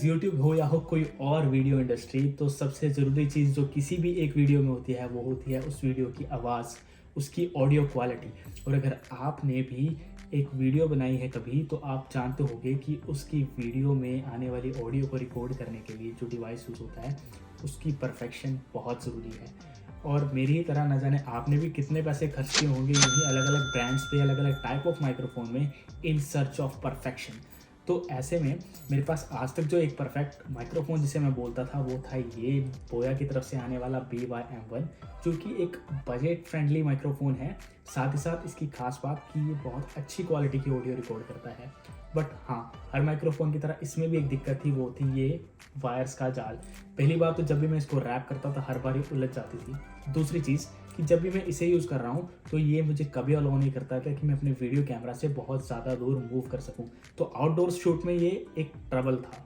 YouTube हो या हो कोई और वीडियो इंडस्ट्री, तो सबसे ज़रूरी चीज़ जो किसी भी एक वीडियो में होती है वो होती है उस वीडियो की आवाज़, उसकी ऑडियो क्वालिटी। और अगर आपने भी एक वीडियो बनाई है कभी, तो आप जानते होंगे कि उसकी वीडियो में आने वाली ऑडियो को रिकॉर्ड करने के लिए जो डिवाइस यूज़ होता है उसकी परफेक्शन बहुत ज़रूरी है। और मेरी ही तरह न जाने आपने भी कितने पैसे खर्च किए होंगे यही अलग अलग ब्रांड्स पे, अलग अलग टाइप ऑफ माइक्रोफोन में, इन सर्च ऑफ परफेक्शन। तो ऐसे में मेरे पास आज तक जो एक परफेक्ट माइक्रोफोन जिसे मैं बोलता था वो था ये बोया की तरफ से आने वाला BY-M1, जो कि एक बजट फ्रेंडली माइक्रोफोन है। साथ ही साथ इसकी खास बात कि ये बहुत अच्छी क्वालिटी की ऑडियो रिकॉर्ड करता है। बट हाँ, हर माइक्रोफोन की तरह इसमें भी एक दिक्कत थी, वो थी ये वायर्स का जाल। पहली बात तो जब भी मैं इसको रैप करता था हर बार ये उलझ जाती थी। दूसरी चीज़ कि जब भी मैं इसे यूज़ कर रहा हूँ तो ये मुझे कभी अलाउ नहीं करता था कि मैं अपने वीडियो कैमरा से बहुत ज़्यादा दूर मूव कर सकूँ। तो आउटडोर शूट में ये एक ट्रबल था।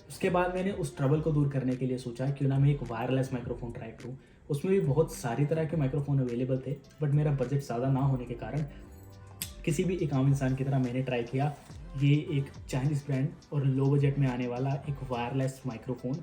उसके बाद मैंने उस ट्रबल को दूर करने के लिए सोचा क्यों ना मैं एक वायरलेस माइक्रोफोन ट्राई करूँ। उसमें भी बहुत सारी तरह के माइक्रोफोन अवेलेबल थे, बट मेरा बजट ज़्यादा ना होने के कारण किसी भी एक आम इंसान की तरह मैंने ट्राई किया ये एक चाइनीज़ ब्रांड और लो बजट में आने वाला एक वायरलेस माइक्रोफोन,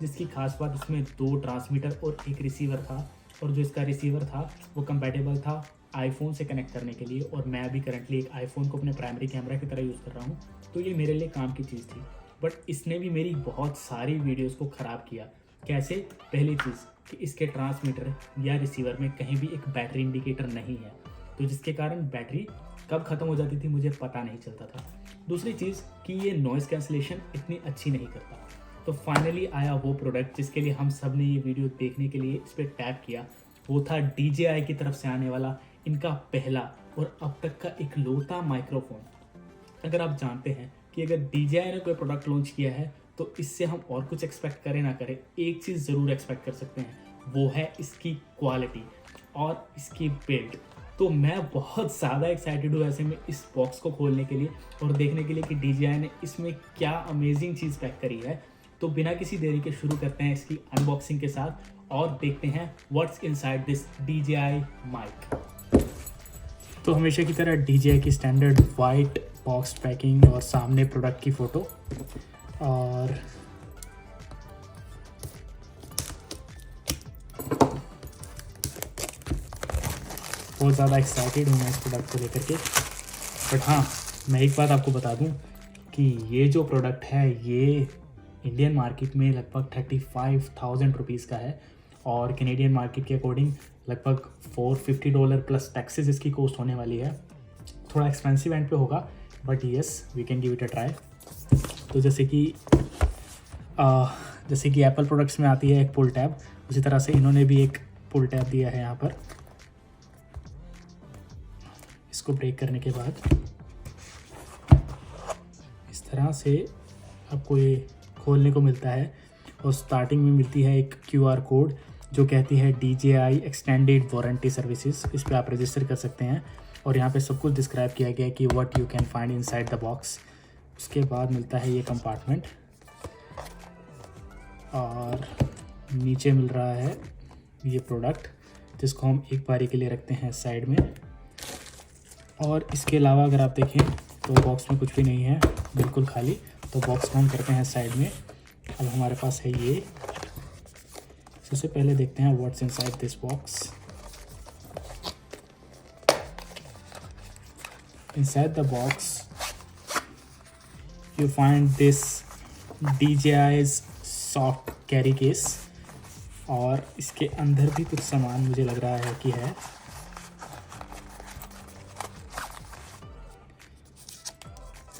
जिसकी खास बात इसमें 2 ट्रांसमीटर और एक रिसीवर था। और जो इसका रिसीवर था वो कंपैटिबल था आईफोन से कनेक्ट करने के लिए, और मैं अभी करंटली एक आईफोन को अपने प्राइमरी कैमरा की तरह यूज़ कर रहा हूँ, तो ये मेरे लिए काम की चीज़ थी। बट इसने भी मेरी बहुत सारी वीडियोज़ को ख़राब किया। कैसे? पहली चीज़ कि इसके ट्रांसमीटर या रिसीवर में कहीं भी एक बैटरी इंडिकेटर नहीं है, तो जिसके कारण बैटरी कब ख़त्म हो जाती थी मुझे पता नहीं चलता था। दूसरी चीज़ कि ये नॉइज़ कैंसलेशन इतनी अच्छी नहीं करता। तो फाइनली आया वो प्रोडक्ट जिसके लिए हम सब ने ये वीडियो देखने के लिए इस पर टैप किया। वो था DJI की तरफ से आने वाला इनका पहला और अब तक का इकलौता माइक्रोफोन। अगर आप जानते हैं कि अगर DJI ने कोई प्रोडक्ट लॉन्च किया है तो इससे हम और कुछ एक्सपेक्ट करें ना करें, एक चीज़ ज़रूर एक्सपेक्ट कर सकते हैं, वो है इसकी क्वालिटी और इसकी बिल्ड। तो मैं बहुत ज़्यादा एक्साइटेड हूँ ऐसे में इस बॉक्स को खोलने के लिए और देखने के लिए कि DJI ने इसमें क्या अमेजिंग चीज़ पैक करी है। तो बिना किसी देरी के शुरू करते हैं इसकी अनबॉक्सिंग के साथ और देखते हैं what's inside this DJI mic. तो हमेशा की तरह DJI की स्टैंडर्ड वाइट बॉक्स पैकिंग और सामने प्रोडक्ट की फ़ोटो। और बहुत ज़्यादा एक्साइटेड हूँ मैं इस प्रोडक्ट को लेकर के। बट हाँ, मैं एक बात आपको बता दूँ कि ये जो प्रोडक्ट है ये इंडियन मार्केट में लगभग 35,000 रुपीज़ का है और कैनेडियन मार्केट के अकॉर्डिंग लगभग $450 प्लस टैक्सेस इसकी कॉस्ट होने वाली है। थोड़ा एक्सपेंसिव एंड पे होगा, but yes we can give it a try. तो जैसे कि एप्पल प्रोडक्ट्स में आती है एक पुल टैब, उसी तरह से इन्होंने भी एक पुल टैब दिया है यहाँ पर। इसको ब्रेक करने के बाद इस तरह से आपको ये खोलने को मिलता है और स्टार्टिंग में मिलती है एक QR कोड जो कहती है DJI एक्सटेंडेड वारंटी सर्विसेज। इस पर आप रजिस्टर कर सकते हैं और यहाँ पे सब कुछ डिस्क्राइब किया गया है कि what you can find inside the box. उसके बाद मिलता है ये कंपार्टमेंट और नीचे मिल रहा है ये प्रोडक्ट जिसको हम एक बारी के लिए रखते हैं साइड में। और इसके अलावा अगर आप देखें तो बॉक्स में कुछ भी नहीं है, बिल्कुल खाली। तो बॉक्स को हम करते हैं साइड में। अब हमारे पास है ये। सबसे पहले देखते हैं what's inside this box. Inside the box you find this DJI's soft carry case और इसके अंदर भी कुछ सामान मुझे लग रहा है कि है।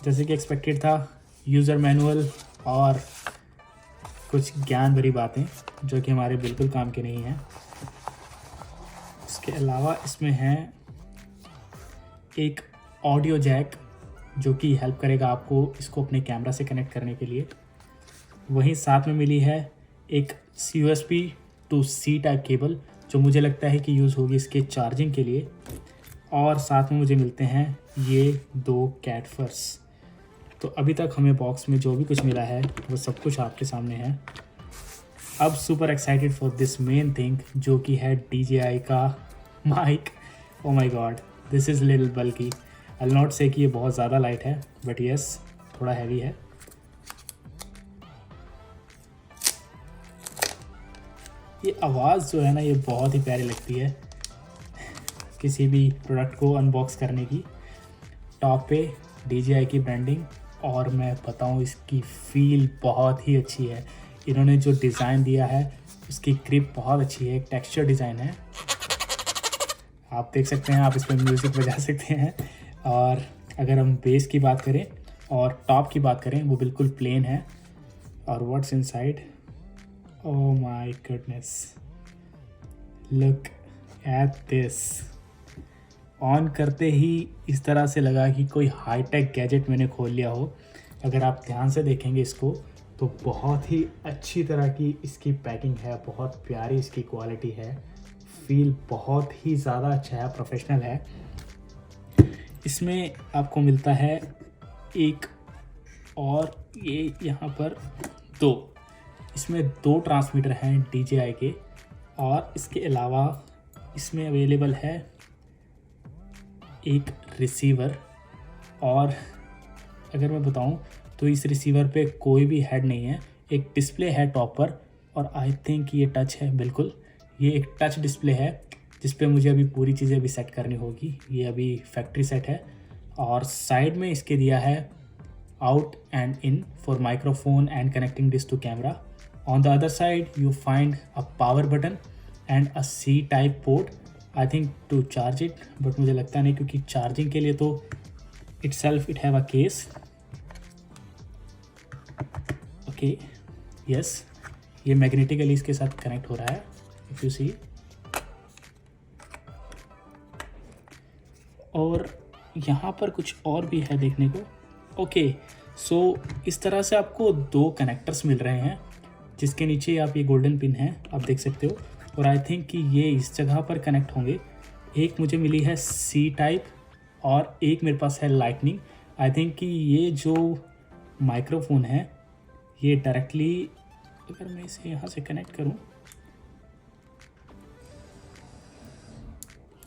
जैसे कि एक्सपेक्टेड था, यूज़र मैनुअल और कुछ ज्ञान भरी बातें जो कि हमारे बिल्कुल काम के नहीं हैं। इसके अलावा इसमें है एक ऑडियो जैक जो कि हेल्प करेगा आपको इसको अपने कैमरा से कनेक्ट करने के लिए। वहीं साथ में मिली है एक USB to C type cable जो मुझे लगता है कि यूज़ होगी इसके चार्जिंग के लिए। और साथ में मुझे मिलते हैं ये 2 कैट फर्स। तो अभी तक हमें बॉक्स में जो भी कुछ मिला है वो सब कुछ आपके सामने है। अब super excited for this main thing जो कि है DJI का mic. Oh my god, this is little bulky. I not से कि ये बहुत ज़्यादा लाइट है, बट येस थोड़ा हैवी है। ये आवाज़ जो है ना ये बहुत ही प्यारी लगती है किसी भी प्रोडक्ट को अनबॉक्स करने की। टॉप पे DJI की ब्रांडिंग, और मैं बताऊं इसकी फील बहुत ही अच्छी है। इन्होंने जो डिज़ाइन दिया है उसकी ग्रिप बहुत अच्छी है, एक टेक्सचर डिज़ाइन है, आप देख सकते हैं। आप इस पर म्यूज़िक बजा सकते हैं। और अगर हम बेस की बात करें और टॉप की बात करें वो बिल्कुल प्लेन है। और what's inside, oh my goodness, look at this. On करते ही इस तरह से लगा कि कोई हाईटेक गैजेट मैंने खोल लिया हो। अगर आप ध्यान से देखेंगे इसको तो बहुत ही अच्छी तरह की इसकी पैकिंग है, बहुत प्यारी इसकी क्वालिटी है, फील बहुत ही ज़्यादा अच्छा है, प्रोफेशनल है। इसमें आपको मिलता है एक, और ये यहाँ पर इसमें दो ट्रांसमीटर हैं DJI के, और इसके अलावा इसमें अवेलेबल है एक रिसीवर। और अगर मैं बताऊं तो इस रिसीवर पे कोई भी हेड नहीं है, एक डिस्प्ले है टॉप पर, और आई थिंक ये टच है, बिल्कुल ये एक टच डिस्प्ले है जिस पे मुझे अभी पूरी चीज़ें अभी सेट करनी होगी। ये अभी फैक्ट्री सेट है। और साइड में इसके दिया है out and in for microphone and connecting this to camera. On the other side you find a power button and a C type port, I think to charge it, but मुझे लगता नहीं, क्योंकि charging के लिए तो it have a case. Okay, yes, ये magnetically इसके साथ कनेक्ट हो रहा है, इफ यू सी। और यहाँ पर कुछ और भी है देखने को। ओके, सो इस तरह से आपको दो कनेक्टर्स मिल रहे हैं, जिसके नीचे आप ये गोल्डन पिन है, आप देख सकते हो। और आई थिंक कि ये इस जगह पर कनेक्ट होंगे। एक मुझे मिली है C टाइप और एक मेरे पास है लाइटनिंग। आई थिंक कि ये जो माइक्रोफोन है ये डायरेक्टली, अगर मैं इसे यहाँ से कनेक्ट करूँ,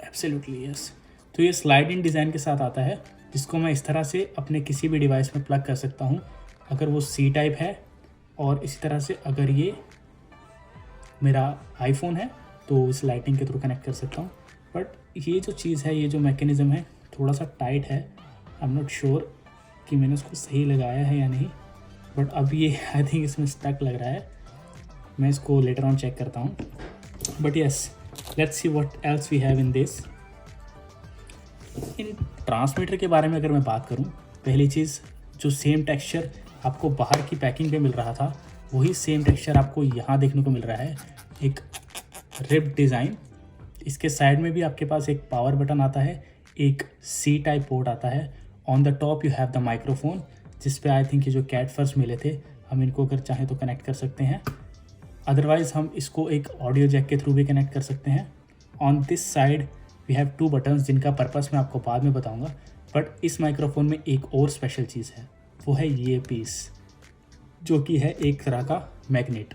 एब्सोल्युटली यस, तो ये स्लाइड इन डिज़ाइन के साथ आता है, जिसको मैं इस तरह से अपने किसी भी डिवाइस में प्लग कर सकता हूँ, अगर वो C टाइप है। और इसी तरह से अगर ये मेरा आईफोन है तो इस लाइटिंग के थ्रू कनेक्ट कर सकता हूँ। बट ये जो चीज़ है, ये जो मैकेनिज़्म है थोड़ा सा टाइट है, आई एम नॉट श्योर कि मैंने उसको सही लगाया है या नहीं, बट अब ये आई थिंक इसमें स्टक लग रहा है। मैं इसको लेटर ऑन चेक करता हूँ। But yes, let's see what else we have in this. इन ट्रांसमीटर के बारे में अगर मैं बात करूँ, पहली चीज़ जो सेम टेक्सचर आपको बाहर की पैकिंग पे मिल रहा था वही सेम टेक्सचर आपको यहाँ देखने को मिल रहा है, एक रिप डिज़ाइन। इसके साइड में भी आपके पास एक पावर बटन आता है, एक C टाइप पोर्ट आता है। On the top you have the microphone, जिस पे आई थिंक ये जो कैट फर्स्ट मिले थे, हम इनको अगर चाहें तो कनेक्ट कर सकते हैं। अदरवाइज़ हम इसको एक ऑडियो जैक के थ्रू भी कनेक्ट कर सकते हैं। On this side we have two buttons, जिनका पर्पस मैं आपको बाद में बताऊंगा। बट इस माइक्रोफोन में एक और स्पेशल चीज़ है, वो है ये पीस, जो कि है एक तरह का मैग्नेट।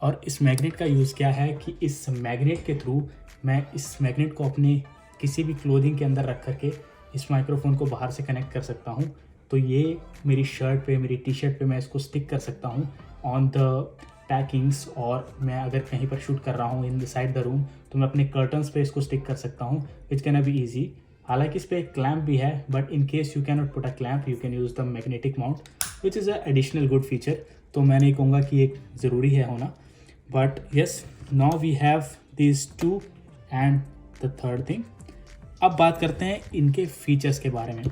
और इस मैग्नेट का यूज़ क्या है कि इस मैग्नेट के थ्रू मैं इस मैग्नेट को अपने किसी भी क्लोथिंग के अंदर रख करके इस माइक्रोफोन को बाहर से कनेक्ट कर सकता हूँ। तो ये मेरी शर्ट पे, मेरी टी-शर्ट पे मैं इसको स्टिक कर सकता हूँ ऑन द पैकिंग्स। और मैं अगर कहीं पर शूट कर रहा हूँ in the side the room, तो मैं अपने कर्टन्स पे इसको स्टिक कर सकता हूँ, विच कैन बी ईजी। हालांकि इस पर एक क्लैम्प भी है, but in case you can not put a clamp, you can use the magnetic mount, which is a additional good feature. तो मैं नहीं कहूँगा कि एक ज़रूरी है होना, but yes, now we have these two and the third thing. अब बात करते हैं इनके फीचर्स के बारे में।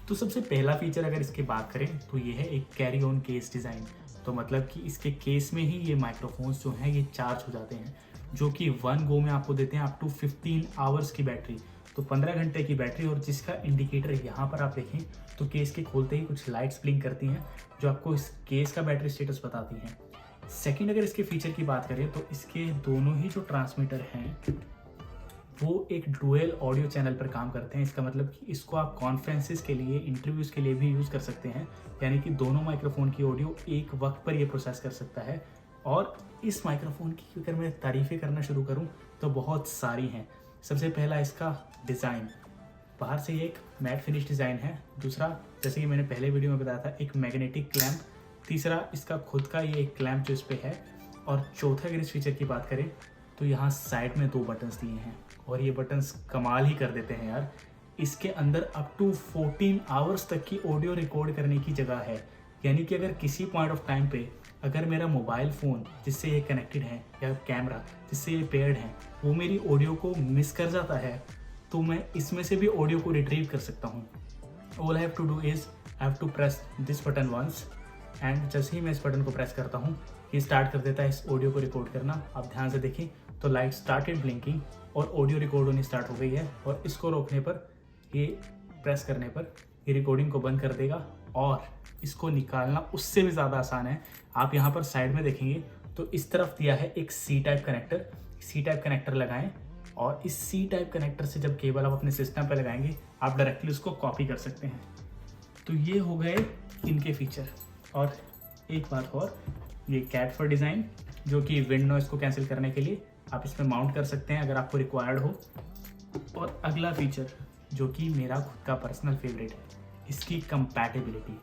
तो सबसे पहला फीचर अगर इसकी बात करें तो ये है एक कैरी ऑन केस डिज़ाइन। तो मतलब कि इसके केस में ही ये माइक्रोफोन्स जो हैं ये चार्ज हो जाते हैं, जो कि 1 गो में आपको देते हैं अप टू 15 आवर्स की बैटरी, तो 15 घंटे की बैटरी। और जिसका इंडिकेटर यहाँ पर आप देखें तो केस के खोलते ही कुछ लाइट्स ब्लिंक करती हैं, जो आपको इस केस का बैटरी स्टेटस बताती हैं। सेकंड, अगर इसके फीचर की बात करें तो इसके दोनों ही जो ट्रांसमीटर हैं वो एक डुअल ऑडियो चैनल पर काम करते हैं। इसका मतलब कि इसको आप कॉन्फ्रेंसेस के लिए, इंटरव्यूज़ के लिए भी यूज़ कर सकते हैं, यानी कि दोनों माइक्रोफोन की ऑडियो एक वक्त पर ये प्रोसेस कर सकता है। और इस माइक्रोफोन की अगर मैं तारीफ़ें करना शुरू करूं तो बहुत सारी हैं। सबसे पहला इसका डिज़ाइन, बाहर से ये एक मैट फिनिश डिज़ाइन है। दूसरा, जैसे कि मैंने पहले वीडियो में बताया था, एक मैग्नेटिक क्लैम्प। तीसरा इसका खुद का ये एक क्लैंप जो इस पे है। और चौथा अगर इस फीचर की बात करें तो यहाँ साइड में 2 बटन्स दिए हैं और ये बटन्स कमाल ही कर देते हैं यार। इसके अंदर अप टू 14 आवर्स तक की ऑडियो रिकॉर्ड करने की जगह है। यानी कि अगर किसी पॉइंट ऑफ टाइम पे अगर मेरा मोबाइल फ़ोन जिससे ये कनेक्टेड है या कैमरा जिससे ये पेयर्ड है वो मेरी ऑडियो को मिस कर जाता है तो मैं इसमें से भी ऑडियो को रिट्रीव कर सकता हूँ। All I have to do is I have to press this button once and जैसे ही मैं इस बटन को प्रेस करता हूँ ये स्टार्ट कर देता है इस ऑडियो को रिकॉर्ड करना। आप ध्यान से देखें तो लाइट स्टार्टेड ब्लिंकिंग और ऑडियो रिकॉर्ड होनी स्टार्ट हो गई है। और इसको रोकने पर ये प्रेस करने पर ये रिकॉर्डिंग को बंद कर देगा और इसको निकालना उससे भी ज़्यादा आसान है। आप यहाँ पर साइड में देखेंगे तो इस तरफ दिया है एक सी टाइप कनेक्टर लगाएं और इस सी टाइप कनेक्टर से जब केबल आप अपने सिस्टम पे लगाएंगे आप डायरेक्टली उसको कॉपी कर सकते हैं। तो ये हो गए इनके फीचर। और एक बात और, ये कैट फॉर डिज़ाइन जो कि विंड नॉइस को कैंसिल करने के लिए आप इसमें माउंट कर सकते हैं अगर आपको रिक्वायर्ड हो। और अगला फीचर जो कि मेरा खुद का पर्सनल फेवरेट है, इसकी कंपैटिबिलिटी।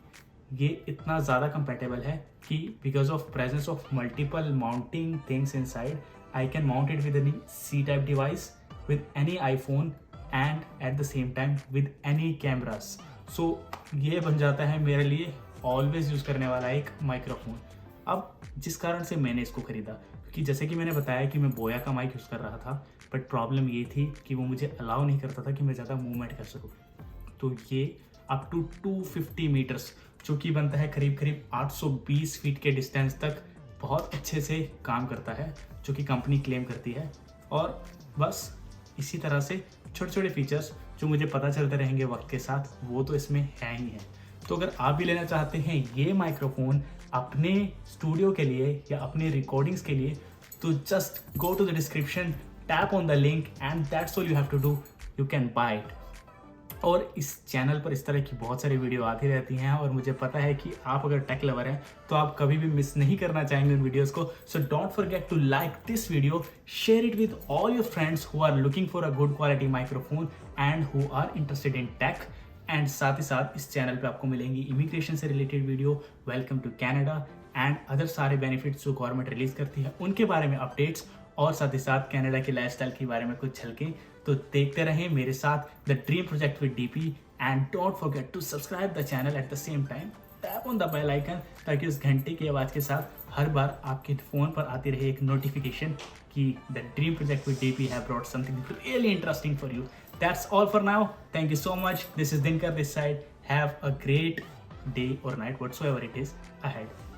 ये इतना ज़्यादा कंपैटिबल है कि because of presence of multiple mounting things inside I can mount it with any C type device with any iPhone and at the same time with any cameras. So ये बन जाता है मेरे लिए ऑलवेज यूज़ करने वाला एक microphone. अब जिस कारण से मैंने इसको ख़रीदा, क्योंकि जैसे कि मैंने बताया कि मैं बोया का माइक यूज़ कर रहा था बट प्रॉब्लम ये थी कि वो मुझे अलाउ नहीं करता था कि मैं ज़्यादा मूवमेंट कर सकूँ। तो ये अप टू 250 मीटर्स जो कि बनता है करीब करीब 820 फीट के डिस्टेंस तक बहुत अच्छे से काम करता है, जो कि कंपनी क्लेम करती है। और बस इसी तरह से छोटे छोटे फीचर्स जो मुझे पता चलते रहेंगे वक्त के साथ वो तो इसमें है ही है। तो अगर आप भी लेना चाहते हैं ये माइक्रोफोन अपने स्टूडियो के लिए या अपने रिकॉर्डिंग्स के लिए तो just go to the description, tap on the link and that's all you have to do, you can buy it. और इस चैनल पर इस तरह की बहुत सारी वीडियो आती रहती हैं और मुझे पता है कि आप अगर टेक लवर हैं तो आप कभी भी मिस नहीं करना चाहेंगे उन वीडियोस को। So don't forget to like this video, share it with all your friends who are looking for a good quality microphone and who are interested in tech. And साथ ही साथ इस चैनल पे आपको मिलेंगी इमिग्रेशन से related video, welcome to Canada and other सारे benefits जो गवर्नमेंट रिलीज करती है उनके बारे में अपडेट्स, और साथ ही साथ कनाडा के लाइफस्टाइल के बारे में कुछ झलकें। तो देखते रहें मेरे साथ the dream project with DP and don't forget to subscribe the channel at the same time, tap on the bell icon ताकि उस घंटे की आवाज़ के साथ हर बार आपके फ़ोन पर आती रहे एक नोटिफिकेशन कि the dream project with DP have brought something really interesting for you. That's all for now. Thank you so much. This is Dinkar this side. Have a great day or night, whatsoever it is ahead.